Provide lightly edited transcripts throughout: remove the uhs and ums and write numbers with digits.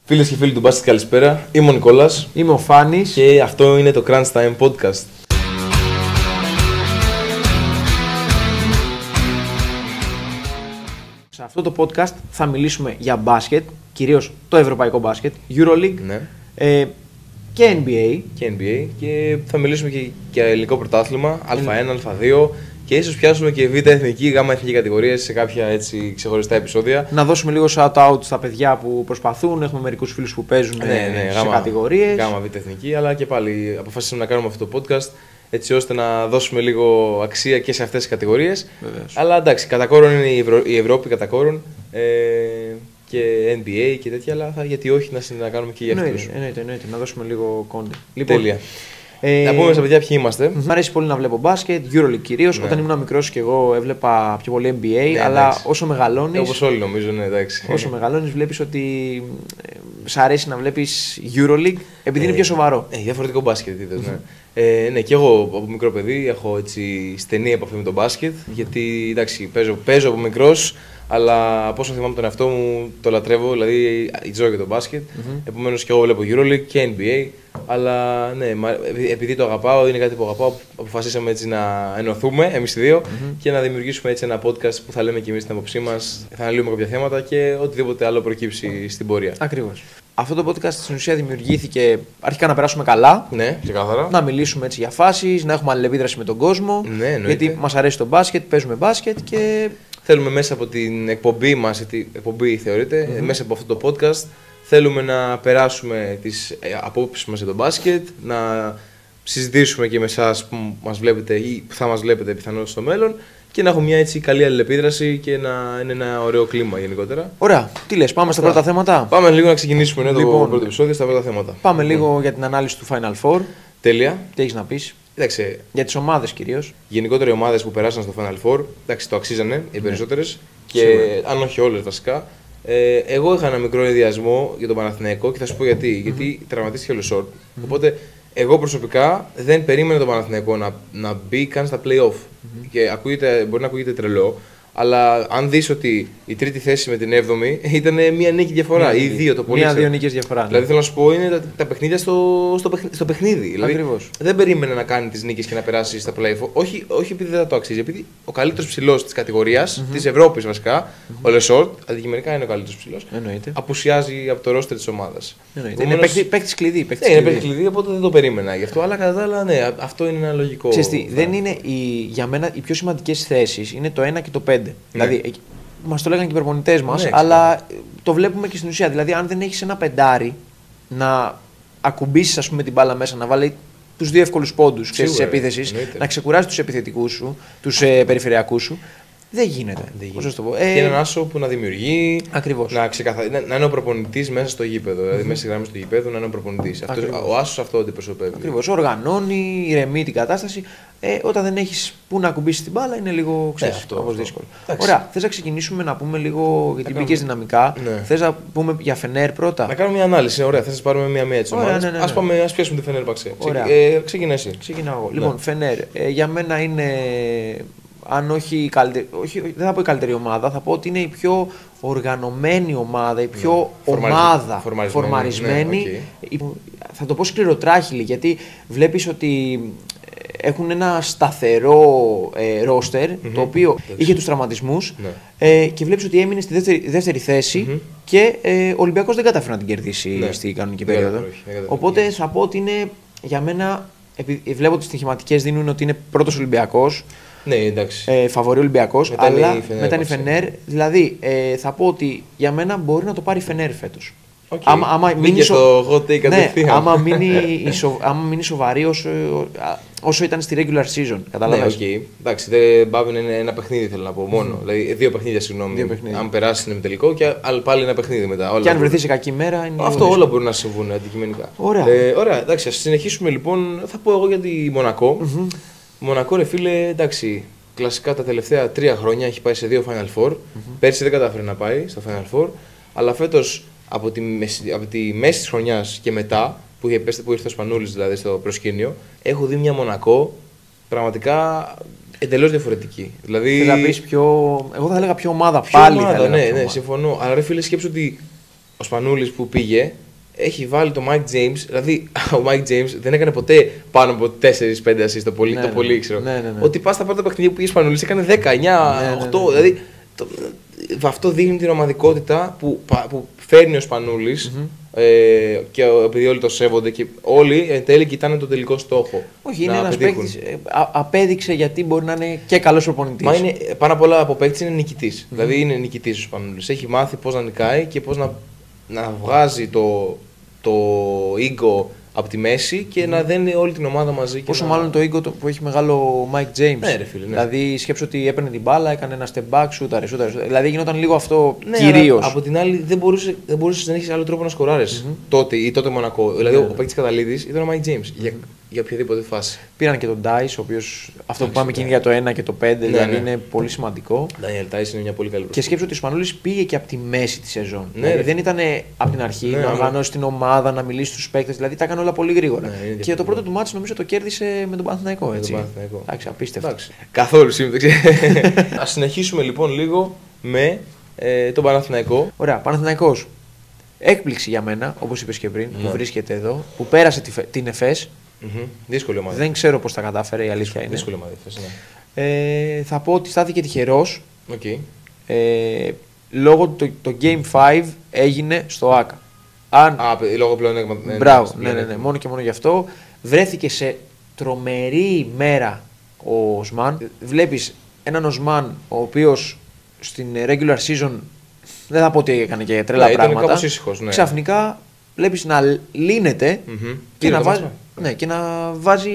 Φίλες και φίλοι του Μπάσκετ, καλησπέρα. Είμαι ο Νικόλας. Είμαι ο Φάνης. Και αυτό είναι το Crunch Time Podcast. Σε αυτό το podcast θα μιλήσουμε για μπάσκετ, κυρίως το ευρωπαϊκό μπάσκετ, EuroLeague, Ναι. Και NBA. Και NBA. Και θα μιλήσουμε και για ελληνικό πρωτάθλημα, Α1, Α2 και ίσως πιάσουμε και Β' εθνική, Γ' εθνική κατηγορίες σε κάποια έτσι ξεχωριστά επεισόδια. Να δώσουμε λίγο shout-out στα παιδιά που προσπαθούν. Έχουμε μερικούς φίλους που παίζουν σε κατηγορίες. Γ' Β' εθνική, αλλά και πάλι αποφασίσαμε να κάνουμε αυτό το podcast έτσι ώστε να δώσουμε λίγο αξία και σε αυτές τις κατηγορίες. Βεβαίως. Αλλά εντάξει, κατά κόρον είναι η Ευρώπη, κατά κόρον. Και NBA και τέτοια, αλλά γιατί όχι να κάνουμε και για αυτούς. Εννοείται, να δώσουμε λίγο content. Λοιπόν, τέλεια. Να πούμε στα παιδιά ποιοι είμαστε. Μ' αρέσει πολύ να βλέπω μπάσκετ, EuroLeague κυρίως. Ναι. Όταν ήμουν μικρός και εγώ έβλεπα πιο πολύ NBA, Ναι, αλλά εντάξει. όσο μεγαλώνεις. Όπως όλοι νομίζω, ναι, εντάξει. Όσο μεγαλώνεις, βλέπεις ότι σ' αρέσει να βλέπεις EuroLeague επειδή είναι πιο σοβαρό. Διαφορετικό μπάσκετ, είδες, ναι. Ναι, και εγώ από μικρό παιδί έχω έτσι στενή επαφή με τον μπάσκετ. Γιατί εντάξει, παίζω από μικρός, αλλά από όσο θυμάμαι τον εαυτό μου το λατρεύω, δηλαδή ζω για τον μπάσκετ. Επομένως και εγώ βλέπω EuroLeague και NBA. Αλλά ναι, επειδή το αγαπάω, είναι κάτι που αγαπάω, αποφασίσαμε έτσι να ενωθούμε εμείς οι δύο και να δημιουργήσουμε έτσι ένα podcast που θα λέμε και εμείς την άποψή μας, θα αναλύουμε κάποια θέματα και οτιδήποτε άλλο προκύψει στην πορεία. Ακριβώς. Αυτό το podcast στην ουσία δημιουργήθηκε αρχικά να περάσουμε καλά. Ναι, ξεκάθαρα. Να μιλήσουμε έτσι για φάσεις, να έχουμε αλληλεπίδραση με τον κόσμο. Ναι, εννοείται. Γιατί μας αρέσει το μπάσκετ, παίζουμε μπάσκετ και. Θέλουμε μέσα από την εκπομπή μας, γιατί εκπομπή θεωρείται, μέσα από αυτό το podcast, θέλουμε να περάσουμε τις απόψεις μας για το μπάσκετ, να συζητήσουμε και με εσάς που μας βλέπετε ή που θα μας βλέπετε πιθανώς στο μέλλον και να έχουμε μια έτσι καλή αλληλεπίδραση και να είναι ένα ωραίο κλίμα γενικότερα. Ωραία. Τι λες, πάμε στα πρώτα θέματα. Πάμε λίγο να ξεκινήσουμε το Λοιπόν, πρώτο επεισόδιο στα πρώτα θέματα. Πάμε λίγο για την ανάλυση του Final Four. Τέλεια. Τι έχεις να πεις. Κοίταξε, Για τις ομάδες κυρίως. γενικότερα οι ομάδες που περάσαν στο Final Four, εντάξει, το αξίζανε οι περισσότερες και Σίγουρα. αν όχι όλες βασικά. Εγώ είχα ένα μικρό ενδιασμό για τον Παναθηναϊκό και θα σου πω γιατί. Γιατί τραυματίστηκε ο Λεσόρτ. Οπότε εγώ προσωπικά δεν περίμενα τον Παναθηναϊκό να μπει καν στα play-off. Και μπορεί να ακούγεται τρελό, αλλά αν δεις ότι η τρίτη θέση με την 7η ήταν μία νίκη διαφορά ή δύο το πολύ. Μία-δύο νίκες διαφορά. Δηλαδή θέλω να σου πω είναι τα παιχνίδια στο παιχνίδι. Δηλαδή, Ακριβώς. δεν περίμενε να κάνει τις νίκες και να περάσει στα play-off. Όχι επειδή δεν το αξίζει, επειδή ο καλύτερος ψηλός της κατηγορίας, της Ευρώπης βασικά, ο Λεσόρτ, αντικειμενικά είναι ο καλύτερος ψηλός, Εννοείται. απουσιάζει από το ρόστερ της ομάδας. Εννοείται. Είναι παίκτης κλειδί. Ναι, είναι παίκτη κλειδί, οπότε δεν το περίμενα γι' αυτό. Αλλά κατά τα άλλα, ναι, αυτό είναι ένα λογικό. Ξέρεις τι, δεν είναι για μένα οι πιο σημαντικές θέσεις είναι το 1 και το 5. Δηλαδή, μας το λέγανε και οι προπονητές μας, Ναι, αλλά το βλέπουμε και στην ουσία. Δηλαδή, αν δεν έχεις ένα πεντάρι να ακουμπήσεις ας πούμε, την μπάλα μέσα, να βάλει τους δύο εύκολους πόντους της επίθεσης, να ξεκουράσει τους επιθετικούς σου, τους περιφερειακούς σου, δεν γίνεται. Πώς να το πω. Και έναν άσο που να δημιουργεί. Ακριβώς. Να είναι ο προπονητής μέσα στο γήπεδο. Δηλαδή, μέσα στη γραμμή του γήπεδου να είναι ο προπονητής. Ο άσος αυτό αντιπροσωπεύει. Ακριβώς. Οργανώνει, ηρεμεί την κατάσταση. Όταν δεν έχεις πού να ακουμπήσεις την μπάλα, είναι λίγο δύσκολο. Ωραία. Θες να ξεκινήσουμε να πούμε λίγο γιατί μπήκες δυναμικά. Ναι. Θες να πούμε για Φενέρ πρώτα. Να κάνουμε μια ανάλυση. Ωραία, θα σας πάρουμε μία-μία έτσι ομάδες. Ναι. Ας πιάσουμε τη Φενέρ Μπαξέ. Ξεκινά εσύ. Ξεκινάω εγώ. Λοιπόν, Φενέρ, για μένα είναι. Αν όχι η καλύτερη, δεν θα πω η καλύτερη ομάδα, θα πω ότι είναι η πιο οργανωμένη ομάδα, η πιο φορμαρισμένη. Θα το πω σκληροτράχυλη, γιατί βλέπεις ότι έχουν ένα σταθερό ρόστερ, το οποίο είχε τους τραυματισμούς και βλέπεις ότι έμεινε στη δεύτερη θέση και ο Ολυμπιακός δεν κατάφερε να την κερδίσει στη κανονική περίοδο. Οπότε θα πω ότι είναι για μένα, βλέπω ότι τις στοιχηματικές δίνουν ότι είναι πρώτος Ολυμπιακός. Ναι, εντάξει. Φαβορί Ολυμπιακός, αλλά μετά είναι η Φενέρ. Δηλαδή, θα πω ότι για μένα μπορεί να το πάρει η Φενέρ φέτος. Άμα μείνει σοβαρή όσο ήταν στη regular season. Καταλαβαίνεις. Ναι, εντάξει, δεν πάβει να είναι ένα παιχνίδι, θέλω να πω μόνο. Δηλαδή, δύο παιχνίδια, συγγνώμη. Αν περάσει είναι με τελικό και πάλι ένα παιχνίδι μετά. Και αν βρεθεί σε κακή μέρα. Είναι αυτό όλα μπορούν να συμβούν αντικειμενικά. Ωραία, εντάξει, ας συνεχίσουμε λοιπόν. Θα πω εγώ για τη Μονακό. Μονακό, ρε φίλε, εντάξει, κλασικά τα τελευταία 3 χρόνια έχει πάει σε 2 Final Four. Πέρσι δεν κατάφερε να πάει στο Final Four, αλλά φέτος από τη μέση της χρονιάς και μετά, που ήρθε ο Σπανούλης δηλαδή στο προσκήνιο, έχω δει μια Μονακό πραγματικά εντελώς διαφορετική. Δηλαδή, εγώ θα έλεγα πιο ομάδα πάλι. Ναι, συμφωνώ. Αλλά ρε φίλε, σκέψου ότι ο Σπανούλης που πήγε έχει βάλει το Mike James. Δηλαδή, ο Mike James δεν έκανε ποτέ πάνω από 4-5 assists το πολύ, το πολύ ξέρω. Ότι πά στα πρώτα παιχνίδια που πήγε ο Σπανούλης έκανε 10, 9, 8. Δηλαδή, αυτό δείχνει την ομαδικότητα που φέρνει ο Σπανούλης. Και επειδή όλοι το σέβονται και όλοι εν τέλει κοιτάνε τον τελικό στόχο. Όχι, είναι ένας παίκτης. Απέδειξε γιατί μπορεί να είναι και καλός προπονητής. Μα είναι, πάνω απ' όλα από παίκτης είναι νικητής. Δηλαδή είναι νικητής ο Σπανούλης. Έχει μάθει πώς να νικάει και πώς να βγάζει το ego από τη μέση και να δένει όλη την ομάδα μαζί. Πόσο μάλλον το ego που έχει μεγάλο Mike James. Ναι, ρε φίλε, ναι. Δηλαδή σκέψου ότι έπαιρνε την μπάλα, έκανε ένα step back, σούταρε. Δηλαδή γινόταν λίγο αυτό κυρίως. Από την άλλη δεν μπορούσε να έχει άλλο τρόπο να σκοράρεις τότε Μονακό. Δηλαδή ο παίκτης Καταλίδης ήταν ο Mike James για οποιαδήποτε φάση. Πήραν και τον Dice, ο οποίος αυτό που πάμε εκείνη για το 1 και το 5, δηλαδή είναι πολύ σημαντικό. Daniel Dice είναι μια πολύ καλή. Και σκέψου ότι ο Σπανούλης πήγε και από τη μέση τη σεζόν. Δηλαδή δεν ήταν από την αρχή να οργανώσει την ομάδα, να μιλήσει στους παίκτες, δηλαδή τα έκανε όλα πολύ γρήγορα. Και το πρώτο του μάτς νομίζω το κέρδισε με τον Παναθηναϊκό. Εντάξει, απίστευτο. Καθόλου σύμπτωξη. Ας συνεχίσουμε λοιπόν λίγο με τον Παναθηναϊκό. Ωραία, Παναθηναϊκός. Έκπληξη για μένα, όπως είπες και πριν, που βρίσκεται εδώ, που πέρασε την ΕΦΕΣ. Δύσκολη ομάδα. Δεν ξέρω πώς τα κατάφερε, η αλήθεια είναι. Δύσκολη ομάδα, ναι. Θα πω ότι στάθηκε τυχερός. Okay. Λόγω του το Game 5 έγινε στο ΆΚΑ. Λόγω πλέον. Μπράβο, ναι. Μόνο και μόνο γι' αυτό. Βρέθηκε σε τρομερή μέρα ο Οσμάν. Βλέπεις έναν Οσμάν ο οποίος στην regular season δεν θα πω ότι έκανε και τρελά πράγματα. Κάπως ήσυχος, ναι. Ξαφνικά βλέπεις να λύνεται και να βάζει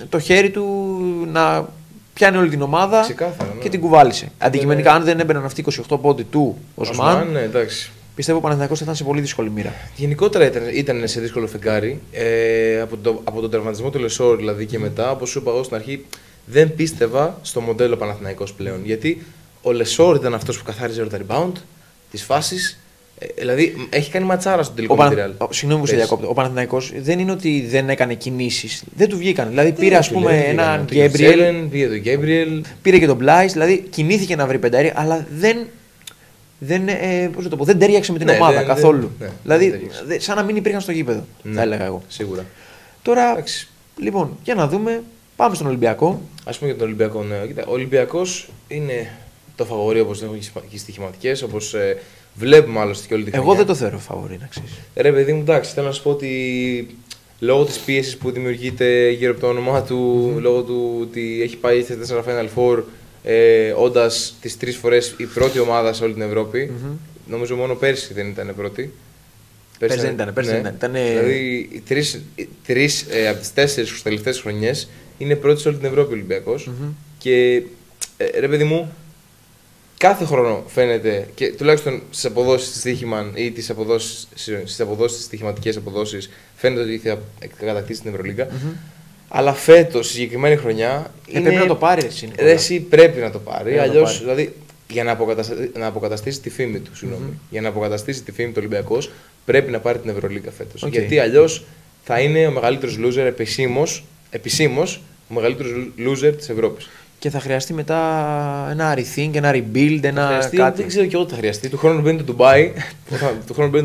το χέρι του να πιάνει όλη την ομάδα. Ξεκάθαρα, ναι. Και την κουβάλισε. Αντικειμενικά, αν δεν έμπαιναν αυτοί 28 πόντοι του Οσμάν, ναι, εντάξει. Πιστεύω ο Παναθηναϊκός θα ήταν σε πολύ δύσκολη μοίρα. Γενικότερα ήταν σε δύσκολο φεγγάρι. Από τον τερματισμό του Λεσόρ δηλαδή και μετά, όπως σου είπα εγώ στην αρχή, δεν πίστευα στο μοντέλο Παναθηναϊκός πλέον. Γιατί ο Λεσόρ ήταν αυτός που καθάριζε τα rebound της φάσης. Δηλαδή έχει κάνει ματσάρα στον τελικό material. Συγγνώμη που σε διακόπτω. Ο Παναθηναϊκός δεν είναι ότι δεν έκανε κινήσεις. Δεν του βγήκαν. Δηλαδή πήρε ας πούμε έναν Γκέμπριελ. Πήρε και τον Μπλάις. Δηλαδή κινήθηκε να βρει πεντάρι, αλλά δεν τέριαξε με την ομάδα καθόλου. Δηλαδή σαν να μην υπήρχαν στο γήπεδο. Θα έλεγα εγώ. Σίγουρα. Τώρα, λοιπόν, για να δούμε. Πάμε στον Ολυμπιακό. Ας πούμε για τον Ολυμπιακό. Ναι. Κοίτα, ο Ολυμπιακός είναι το φαβορί όπως έχουν και οι στοιχηματικές, όπως βλέπουμε άλλωστε και όλη τη χρονιά. Εγώ δεν το θεωρώ φαβορί, να ξέρεις. Ρε παιδί μου, εντάξει, θέλω να σου πω ότι λόγω της πίεσης που δημιουργείται γύρω από το όνομά του, λόγω του ότι έχει πάει σε 4 Final Four, όντας τις 3 φορές η πρώτη ομάδα σε όλη την Ευρώπη. Νομίζω μόνο πέρσι δεν ήταν πρώτη. Πέρσι δεν ήταν. Δηλαδή, τρεις από τις 4 τελευταίες χρονιές είναι πρώτη σε όλη την Ευρώπη ο Ολυμπιακός. Και ρε παιδί μου, κάθε χρόνο φαίνεται, και τουλάχιστον στις αποδόσεις της Στοίχημαν ή στις στοιχηματικές αποδόσεις, φαίνεται ότι θα κατακτήσει την Ευρωλίγκα. Αλλά φέτος, στη συγκεκριμένη χρονιά. Πρέπει να το πάρει εσύ πρέπει να το πάρει. Αλλιώς, δηλαδή, για να αποκαταστήσει τη φήμη του, για να αποκαταστήσει τη φήμη του Ολυμπιακός, πρέπει να πάρει την Ευρωλίγκα φέτος. Γιατί αλλιώς θα είναι ο μεγαλύτερος loser επισήμως, ο μεγαλύτερος loser της Ευρώπης. Και θα χρειαστεί μετά ένα rethink, ένα rebuild, κάτι. Δεν ξέρω και εγώ τι θα χρειαστεί. Του χρόνου μπαίνει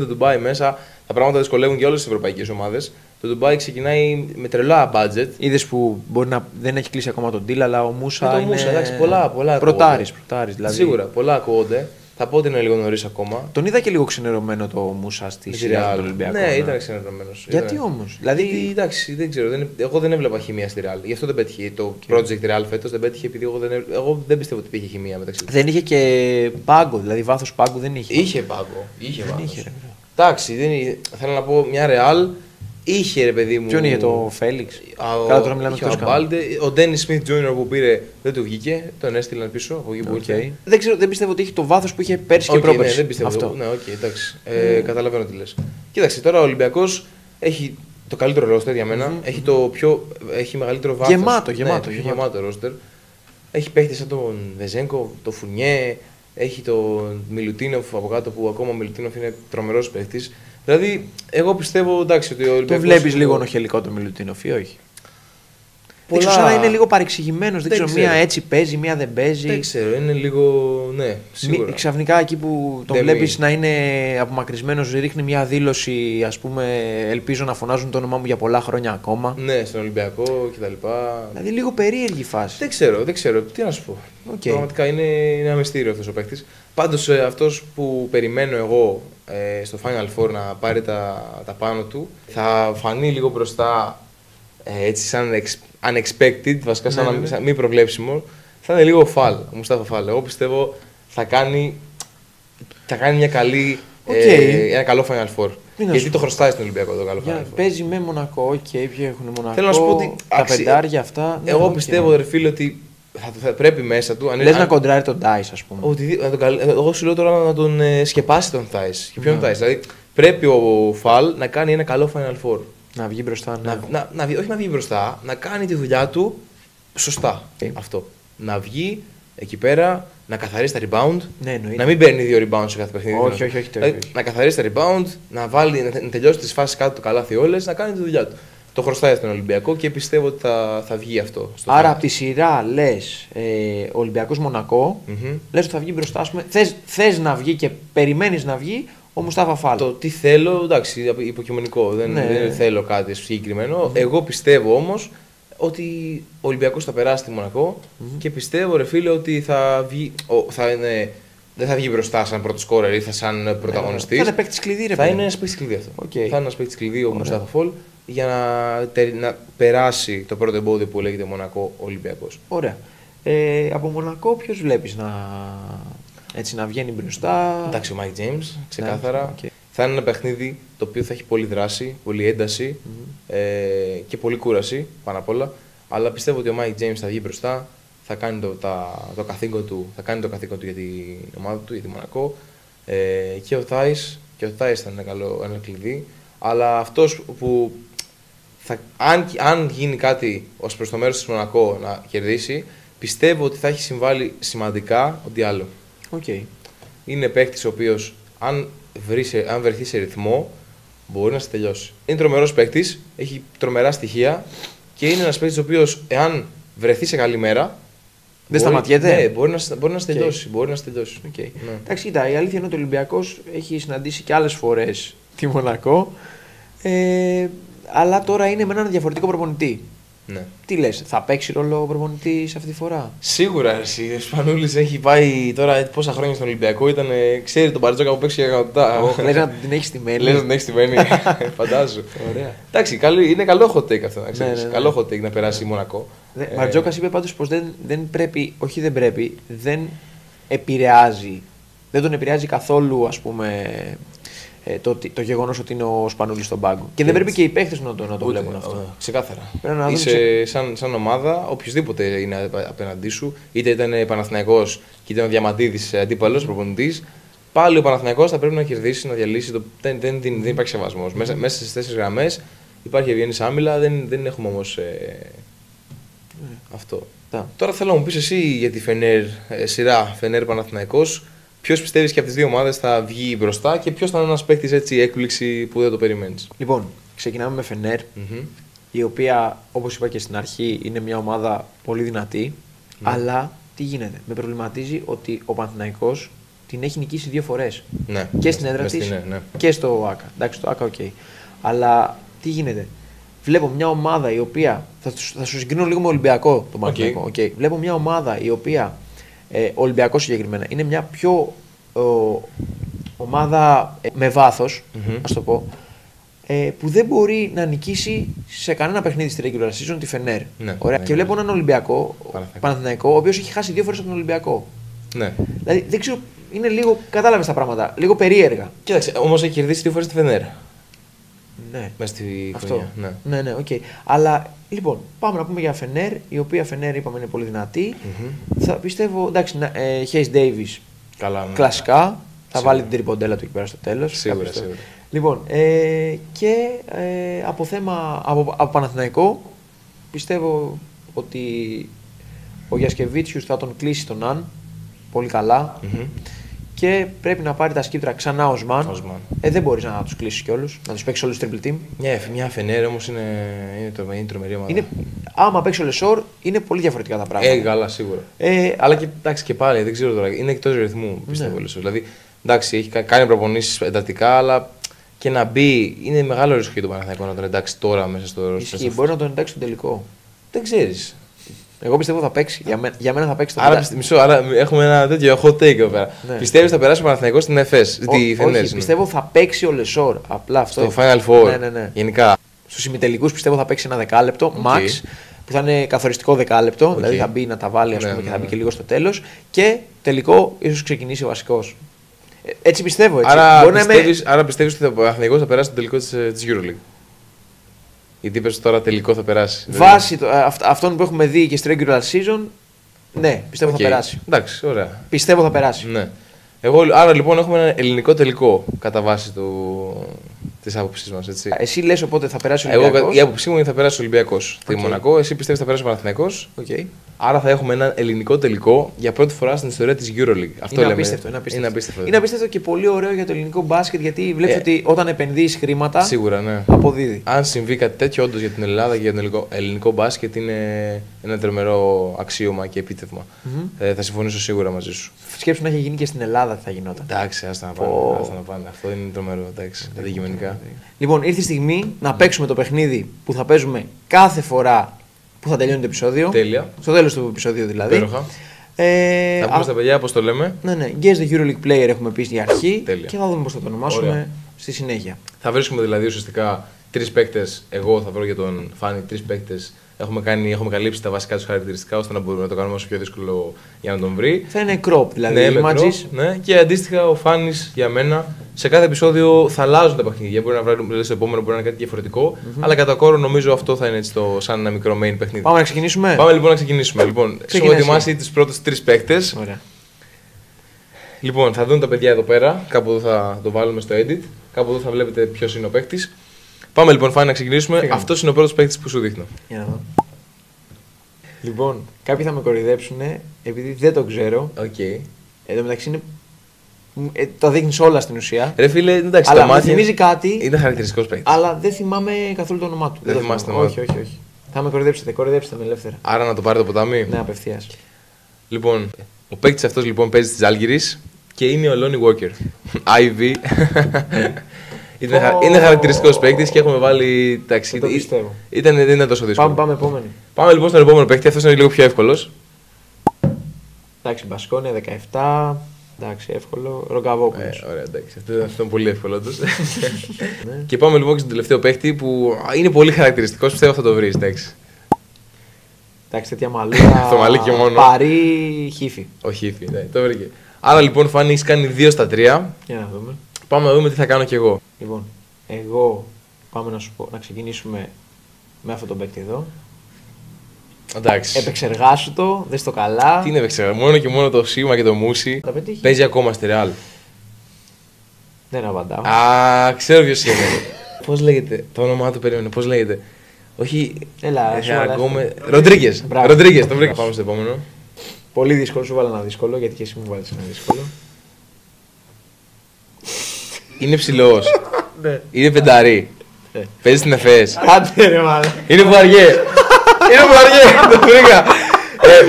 το Dubai μέσα. Τα πράγματα δυσκολεύουν και όλες τις ευρωπαϊκές ομάδες. Το Dubai ξεκινάει με τρελά budget. Είδες που μπορεί να δεν έχει κλείσει ακόμα τον deal, αλλά ο Μούσα. Εντάξει, πολλά προτάρεις δηλαδή. Σίγουρα, πολλά ακούγονται. Θα πω ότι είναι λίγο νωρίς ακόμα. Τον είδα και λίγο ξενερωμένο το Μούσα στη σειρά του Ολυμπιακού. Ναι, ήταν ξενερωμένος. Γιατί όμως? Δηλαδή, εντάξει, δεν ξέρω. Εγώ δεν έβλεπα χημεία στη Real. Γι' αυτό δεν πέτυχε το project Real φέτος. Δεν πέτυχε επειδή εγώ δεν πιστεύω ότι υπήρχε χημεία μεταξύ τους. Δεν είχε και πάγκο, δηλαδή βάθος πάγκου δεν είχε. Είχε πάγκο. Εντάξει, θέλω να πω μια Real. Είχε ρε παιδί μου. Ποιον είχε, το Φέλιξ? Καλά, τώρα μιλάμε εκτός Μπάλντε. Ο Ντένι Σμιθ Τζούνιορ που πήρε δεν του βγήκε. Τον έστειλαν πίσω από εκεί που ήρθε. Δεν πιστεύω ότι είχε το βάθος που είχε πέρσι και πρόπερσι. Ναι, δεν πιστεύω αυτό. Ναι, εντάξει. Καταλαβαίνω τι λες. Κοίταξε, τώρα ο Ολυμπιακός έχει το καλύτερο ρόστερ για μένα. Έχει μεγαλύτερο βάθος. Γεμάτο ρόστερ. Έχει παίχτες σαν τον Βεζένκο, τον Φουνιέ. Έχει τον Μιλουτίνοφ από κάτω που ακόμα ο Μιλουτίνοφ είναι τρομερός παίχτης. Δηλαδή, εγώ πιστεύω εντάξει, ότι ο Ολυμπιακός. Το βλέπεις λίγο νοχελικό το Μιλουτίνοφ ή όχι? Πολλά... Σαν να είναι λίγο παρεξηγημένος. Δεν ξέρω, μία έτσι παίζει, μία δεν παίζει. Δεν ξέρω, είναι λίγο. Ναι, σίγουρα. Ξαφνικά εκεί που τον βλέπεις να είναι απομακρυσμένος, ρίχνει μία δήλωση, ας πούμε, ελπίζω να φωνάζουν το όνομά μου για πολλά χρόνια ακόμα. Ναι, στον Ολυμπιακό κτλ. Δηλαδή λίγο περίεργη φάση. Δεν ξέρω, τι να σου πω. Πραγματικά είναι ένα μυστήριο αυτός ο παίκτης. Πάντως αυτός που περιμένω εγώ στο Final Four να πάρει τα πάνω του θα φανεί λίγο μπροστά έτσι σαν unexpected, βασικά σαν μη προβλέψιμο. Θα είναι λίγο Φαλ, ο Μουστάφα Φαλ. Εγώ πιστεύω θα κάνει μια καλή, ένα καλό Final Four. Γιατί το χρωστάει στον Ολυμπιακό το καλό Final Four. Παίζει με Μονακό, ποιο έχουν Μονακό. Θέλω να σου πω ότι τα πεντάρια αυτά. Εγώ πιστεύω, ρε φίλε, ότι θα πρέπει μέσα του. Λες να κοντράρει τον Τάις, ας πούμε. Εγώ σου λέω τώρα να τον σκεπάσει τον Τάις. Και ποιον Τάις. Δηλαδή πρέπει ο Φαλ να κάνει ένα καλό Final Four. Να βγει μπροστά. Όχι να βγει μπροστά, να κάνει τη δουλειά του σωστά. Αυτό. Να βγει εκεί πέρα, να καθαρίσει τα rebound. Ναι, να μην παίρνει 2 rebound σε κάθε παιχνίδι. Όχι. Να καθαρίσει τα rebound, να τελειώσει τις φάσεις κάτω το καλάθι όλες, να κάνει τη δουλειά του. Το χρωστάει στον Ολυμπιακό και πιστεύω ότι θα βγει αυτό. Άρα από τη σειρά λες Ολυμπιακός Μονακό, λες ότι θα βγει μπροστά. Θες να βγει και περιμένεις να βγει ο Μουστάφα Φαλ. Το τι θέλω, εντάξει, υποκειμενικό. Δεν θέλω κάτι συγκεκριμένο. Εγώ πιστεύω όμως ότι ο Ολυμπιακός θα περάσει τη Μονακό και πιστεύω, ρε φίλε, ότι δεν θα βγει μπροστά σαν πρώτο σκόρερ ή σαν πρωταγωνιστής. Θα είναι παίκτης κλειδί, ρε φίλε. Θα είναι ένας παίκτης κλειδί αυτό. Θα είναι ένας παίκτης κλειδί ο Μουστάφα Φαλ για να περάσει το πρώτο εμπόδιο που λέγεται Μονακό Ολυμπιακός. Ωραία. Από Μονακό ποιος βλέπεις να βγαίνει μπροστά? Εντάξει, ο Μάικ Τζέιμς, ξεκάθαρα. Θα είναι ένα παιχνίδι το οποίο θα έχει πολλή δράση, πολλή ένταση και πολλή κούραση πάνω απ' όλα. Αλλά πιστεύω ότι ο Μάικ Τζέιμς θα βγει μπροστά, θα κάνει το καθήκον του για την ομάδα του, για τη Μονακό. Και ο Τάις θα είναι ένα κλειδί. Αλλά αυτός που αν γίνει κάτι ως προς το μέρος της Μονακό να κερδίσει, πιστεύω ότι θα έχει συμβάλει σημαντικά ο Διάλο. Είναι παίκτης ο οποίος αν βρεθεί σε ρυθμό μπορεί να σε τελειώσει. Είναι τρομερός παίκτης, έχει τρομερά στοιχεία και είναι ένας παίκτης ο οποίος εάν βρεθεί σε καλή μέρα δεν σταματιέται. Ναι, μπορεί να σε τελειώσει. Εντάξει, κοίτα, η αλήθεια είναι ότι ο Ολυμπιακός έχει συναντήσει και άλλες φορές τη Μονακό, αλλά τώρα είναι με έναν διαφορετικό προπονητή. Ναι. Τι λες, θα παίξει ρόλο ο προπονητής αυτή τη φορά? Σίγουρα, εσύ. Ο Σπανούλης έχει πάει τώρα πόσα χρόνια στον Ολυμπιακό. Ξέρει τον Μπαρτζόκα που παίξει για εκατοντά. Λες να την έχει στημένη. Λες να την έχει στημένη. Φαντάζομαι. Ωραία. Εντάξει, είναι καλό hot take αυτό. Καλό hot take να περάσει η Μονακό. Μπαρτζόκας είπε πάντως πως δεν επηρεάζει. Δεν τον επηρεάζει καθόλου, ας πούμε, το γεγονός ότι είναι ο Σπανούλης στον πάγκο. Και δεν πρέπει και οι παίχτες να το βλέπουν αυτό. Ξεκάθαρα. Είσαι σαν ομάδα, οποιοδήποτε είναι απέναντί σου, είτε ήταν Παναθηναϊκός και ήταν ο Διαμαντίδης αντίπαλος προπονητής, πάλι ο Παναθηναϊκός θα πρέπει να κερδίσει, να διαλύσει. Δεν υπάρχει σεβασμός. Μέσα στις 4 γραμμές υπάρχει ευγενής άμυλα, δεν έχουμε όμως αυτό. Τώρα θέλω να μου πεις εσύ για τη σειρά Φενέρ Παναθηναϊκός. Ποιος πιστεύεις και από τις δύο ομάδες θα βγει μπροστά και ποιος θα είναι ένας παίκτης έτσι έκπληξη που δεν το περιμένεις? Λοιπόν, ξεκινάμε με Φενέρ, η οποία, όπως είπα και στην αρχή, είναι μια ομάδα πολύ δυνατή. Αλλά τι γίνεται, με προβληματίζει ότι ο Παναθηναϊκός την έχει νικήσει 2 φορές. Και στην έδρα της και στο ΆΚΑ. Εντάξει, στο ΆΚΑ, αλλά τι γίνεται. Βλέπω μια ομάδα η οποία. Θα σου συγκρίνω λίγο με Ολυμπιακό τον Παναθηναϊκό. Βλέπω μια ομάδα η οποία. Ο Ολυμπιακός συγκεκριμένα είναι μια πιο ομάδα με βάθος, ας το πω, που δεν μπορεί να νικήσει σε κανένα παιχνίδι στη regular season τη Φενέρ. Και βλέπω έναν Ολυμπιακό, Παναθηναϊκό, ο οποίος έχει χάσει 2 φορές από τον Ολυμπιακό. Δηλαδή δεν ξέρω, είναι λίγο, κατάλαβες τα πράγματα, λίγο περίεργα. Κοίταξε, όμως έχει κερδίσει 2 φορές τη Φενέρ. Ναι. Μέσα στη χρονιά. Ναι, οκ. Αλλά λοιπόν, πάμε να πούμε για Φενέρ, η οποία Φενέρ είπαμε είναι πολύ δυνατή. Θα πιστεύω, εντάξει, Hayes Davis, κλασικά, θα βάλει την τριποντέλα του εκεί πέρα στο τέλος. Σίγουρα. Λοιπόν, και από Παναθηναϊκό, πιστεύω ότι ο Γιασκεβίτσιους θα τον κλείσει τον Αν πολύ καλά. Και πρέπει να πάρει τα σκύπτρα ξανά ο Οσμάν. Δεν μπορεί να του κλείσει κιόλου, να του παίξει όλου triple team. Μια Φενέρ όμως είναι τρομερή ομάδα. Άμα παίξει ο Λεσόρ, είναι πολύ διαφορετικά τα πράγματα. Καλά, σίγουρα. Αλλά και, εντάξει, και πάλι δεν ξέρω τώρα. Είναι εκτός ρυθμού, πιστεύω. Ναι. Δηλαδή, εντάξει, έχει κάνει προπονήσεις εντατικά, αλλά και να μπει είναι μεγάλο ρίσκο για τον Παναθηναϊκό να τον εντάξει τώρα μέσα στο. Ισχύει, μπορεί να τον εντάξει στο τελικό. Δεν ξέρεις. Εγώ πιστεύω θα παίξει. Για μένα θα παίξει το τελικό. Άρα έχουμε ένα τέτοιο hot take εδώ πέρα. Ναι. Πιστεύεις θα περάσει ο Παναθηναϊκός στην ΕΦΕΣ? Όχι, πιστεύω θα παίξει ο Λεσόρ. Απλά αυτό. Στο Final Four. Ναι. Γενικά. Στους ημιτελικούς πιστεύω θα παίξει ένα δεκάλεπτο. Max. Που θα είναι καθοριστικό δεκάλεπτο. Δηλαδή θα μπει να τα βάλει και θα μπει και λίγο στο τέλος. Και τελικό ίσως ξεκινήσει ο βασικός. Έτσι πιστεύω. Έτσι. Άρα πιστεύεις ότι ο Παναθηναϊκός θα περάσει το τελικό της EuroLeague? Γιατί είπες τώρα τελικό θα περάσει. Βάσει αυτών που έχουμε δει και στο regular season, ναι, πιστεύω θα περάσει. Εντάξει, ωραία. Πιστεύω θα περάσει. Ναι. Άρα λοιπόν έχουμε ένα ελληνικό τελικό κατά βάση της άποψής μας. Έτσι. Εσύ λες οπότε θα περάσει ο Ολυμπιακός. Η άποψή μου είναι θα περάσει ο Ολυμπιακός στη Μονακό. Εσύ πιστεύεις θα περάσει ο Παναθηναϊκός. Άρα θα έχουμε ένα ελληνικό τελικό για πρώτη φορά στην ιστορία της EuroLeague. Αυτό είναι απίστευτο. Είναι απίστευτο και πολύ ωραίο για το ελληνικό μπάσκετ, γιατί βλέπεις ότι όταν επενδύεις χρήματα. Σίγουρα, ναι. Αποδίδει. Αν συμβεί κάτι τέτοιο όντως για την Ελλάδα και για το ελληνικό μπάσκετ, είναι ένα τρομερό αξίωμα και επίτευγμα. Θα συμφωνήσω σίγουρα μαζί σου. Σκέψου να έχει γίνει και στην Ελλάδα τι θα γινόταν. Εντάξει, άστα να πάνε. Αυτό είναι τρομερό. Αντικειμενικά. Λοιπόν, ήρθε η στιγμή να παίξουμε το παιχνίδι που θα παίζουμε κάθε φορά που θα τελειώνει το επεισόδιο. Τέλεια. Στο τέλος του επεισοδίου δηλαδή. Υπέροχα. Να πούμε στα παιδιά πώς το λέμε. Ναι. Guess the EuroLeague player έχουμε πει στην αρχή. Τέλεια. Και θα δούμε πώς θα το ονομάσουμε στη συνέχεια. Θα βρίσκουμε δηλαδή ουσιαστικά 3 παίκτες. Εγώ θα βρω για τον Φάνη 3 παίκτες. Έχουμε καλύψει τα βασικά του χαρακτηριστικά ώστε να μπορούμε να το κάνουμε όσο πιο δύσκολο για να τον βρει. Θα είναι crop δηλαδή. Ναι, και αντίστοιχα ο Φάνης για μένα σε κάθε επεισόδιο θα αλλάζουν τα παιχνίδια. Μπορεί να βρει στο επόμενο, μπορεί να είναι κάτι διαφορετικό. Αλλά κατά κόρο νομίζω αυτό θα είναι έτσι σαν ένα μικρό main παιχνίδι. Πάμε να ξεκινήσουμε. Πάμε λοιπόν να ξεκινήσουμε. Έχουμε ετοιμάσει τους πρώτους 3 παίκτες. Λοιπόν, θα δουν τα παιδιά εδώ πέρα. Κάπου εδώ θα το βάλουμε στο edit. Κάπου εδώ θα βλέπετε ποιος είναι ο παίκτης. Πάμε λοιπόν, Φάνη, να ξεκινήσουμε. Αυτός είναι ο πρώτος παίκτης που σου δείχνω. Για να δω. Λοιπόν, κάποιοι θα με κοροϊδέψουν επειδή δεν το ξέρω. Εν τω μεταξύ είναι. Τα δείχνει όλα στην ουσία. Ρε φίλε, εντάξει, αλλά μου θυμίζει κάτι. Είναι χαρακτηριστικός παίκτης. Αλλά δεν θυμάμαι καθόλου το όνομά του. Δεν θυμάσαι το όνομά του. Όχι. Θα με κοροϊδέψετε με ελεύθερα. Άρα να το πάρει το ποτάμι. Ναι, απευθείας. Λοιπόν, ο παίκτης αυτός λοιπόν παίζει στη Ζάλγκιρις και είναι ο Lonnie Walker. IV. Είναι χαρακτηριστικός παίκτης και έχουμε βάλει. Δεν το πιστεύω. Δεν ήταν τόσο δύσκολο. Πάμε επόμενη. Πάμε λοιπόν στον επόμενο παίκτη. Αυτός είναι λίγο πιο εύκολος. Εντάξει, Μπασκόνια 17. Εντάξει, εύκολο. Ρογκαβόπουλος. Ωραία, εντάξει. Αυτό ήταν πολύ εύκολο τους. Και πάμε λοιπόν και στον τελευταίο παίκτη που είναι πολύ χαρακτηριστικός. Πιστεύω θα το βρεις. Εντάξει, τέτοια μαλλιά. Το μαλλί και μόνο. Παρή Χίφι. Ο Χίφι, ναι, το βρήκε. Άρα λοιπόν, Φάνη, έχεις κάνει 2 στα 3. Για να δούμε. Πάμε να δούμε τι θα κάνω κι εγώ. Λοιπόν, εγώ πάμε να σου πω να ξεκινήσουμε με αυτόν τον παίκτη εδώ. Εντάξει. Επεξεργάσου το, δες το καλά. Τι είναι επεξεργάσου, μόνο και μόνο το Σίμα και το Μούσι. Παίζει ακόμα στη Ρεάλ. Δεν απαντάω. Ξέρω ποιος είναι. Πώς λέγεται, το όνομά του περίμενε, πώς λέγεται. Όχι. Έλα, Ροντρίγκες, το βρήκα. Πάμε στο επόμενο. Πολύ δύσκολο, σου βάλω ένα δύσκολο γιατί και εσύ μου βάλεις ένα δύσκολο. Είναι ψηλός. Είναι πενταρί. Παίζει στην ΕΦΕΣ. Άντε ρε μάλλον. Είναι Πουαριέ. Το βρήκα.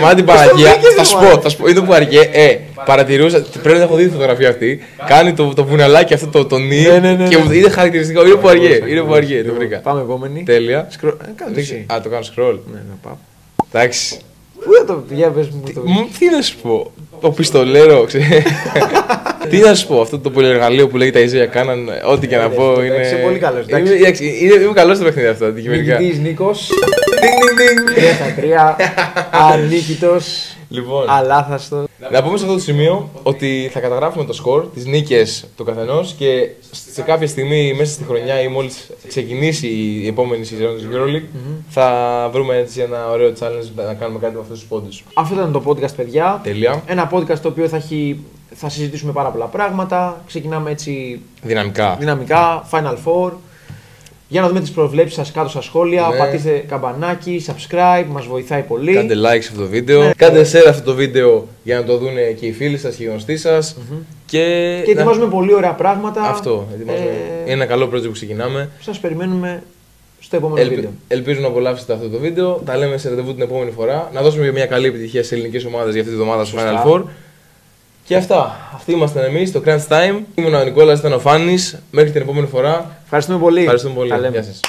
Μα την Παναγία. Θα σου πω. Είναι το Πουαριέ. Παρατηρούσα. Πρέπει να έχω δει τη φωτογραφία αυτή. Κάνει το βουναλάκι αυτό το νι. Και είναι χαρακτηριστικό. Είναι Πουαριέ. Το βρήκα. Πάμε επόμενη. Τέλεια. Το κάνω scroll. Εντάξει. Πού θα το πες μου το. Τι να σου πω. Το πιστολέρο, τι να σου πω, αυτό το πολυεργαλείο που λέγεται Αιζέα Κάναν, ό,τι και να πω είναι. Είσαι πολύ καλός. Είμαι καλός στο παιχνίδι αυτό, αντικειμενικά. Νικητής Νίκος. 3-3. Ανίκητος. Λοιπόν, αλάθαστος. Να πούμε σε αυτό το σημείο ότι θα καταγράφουμε το σκορ, τις νίκες του καθενός και σε κάποια στιγμή μέσα στη χρονιά ή μόλις ξεκινήσει η επόμενη σεζόν της EuroLeague θα βρούμε έτσι ένα ωραίο challenge να κάνουμε κάτι με αυτούς τους πόντους. Αυτό ήταν το podcast, παιδιά. Τέλεια. Ένα podcast το οποίο θα συζητήσουμε πάρα πολλά πράγματα. Ξεκινάμε έτσι δυναμικά. Final Four. Για να δούμε τις προβλέψεις σας κάτω στα σχόλια. Ναι. Πατήστε καμπανάκι, subscribe, μας βοηθάει πολύ. Κάντε like σε αυτό το βίντεο. Ναι. Κάντε share αυτό το βίντεο για να το δουν και οι φίλοι σας και οι γνωστοί σας. Και ετοιμάζουμε πολύ ωραία πράγματα. Αυτό. Είναι ένα καλό project που ξεκινάμε. Σας περιμένουμε στο επόμενο βίντεο. Ελπίζω να απολαύσετε αυτό το βίντεο. Τα λέμε σε ραντεβού την επόμενη φορά. Να δώσουμε μια καλή επιτυχία σε ελληνικές ομάδες για αυτή τη βδομάδα στο Final Four. Και αυτοί ήμασταν εμείς, το Crunch Time. Ήμουν ο Νικόλας, ήταν ο Φάνης. Μέχρι την επόμενη φορά. Ευχαριστούμε πολύ. Γεια σας.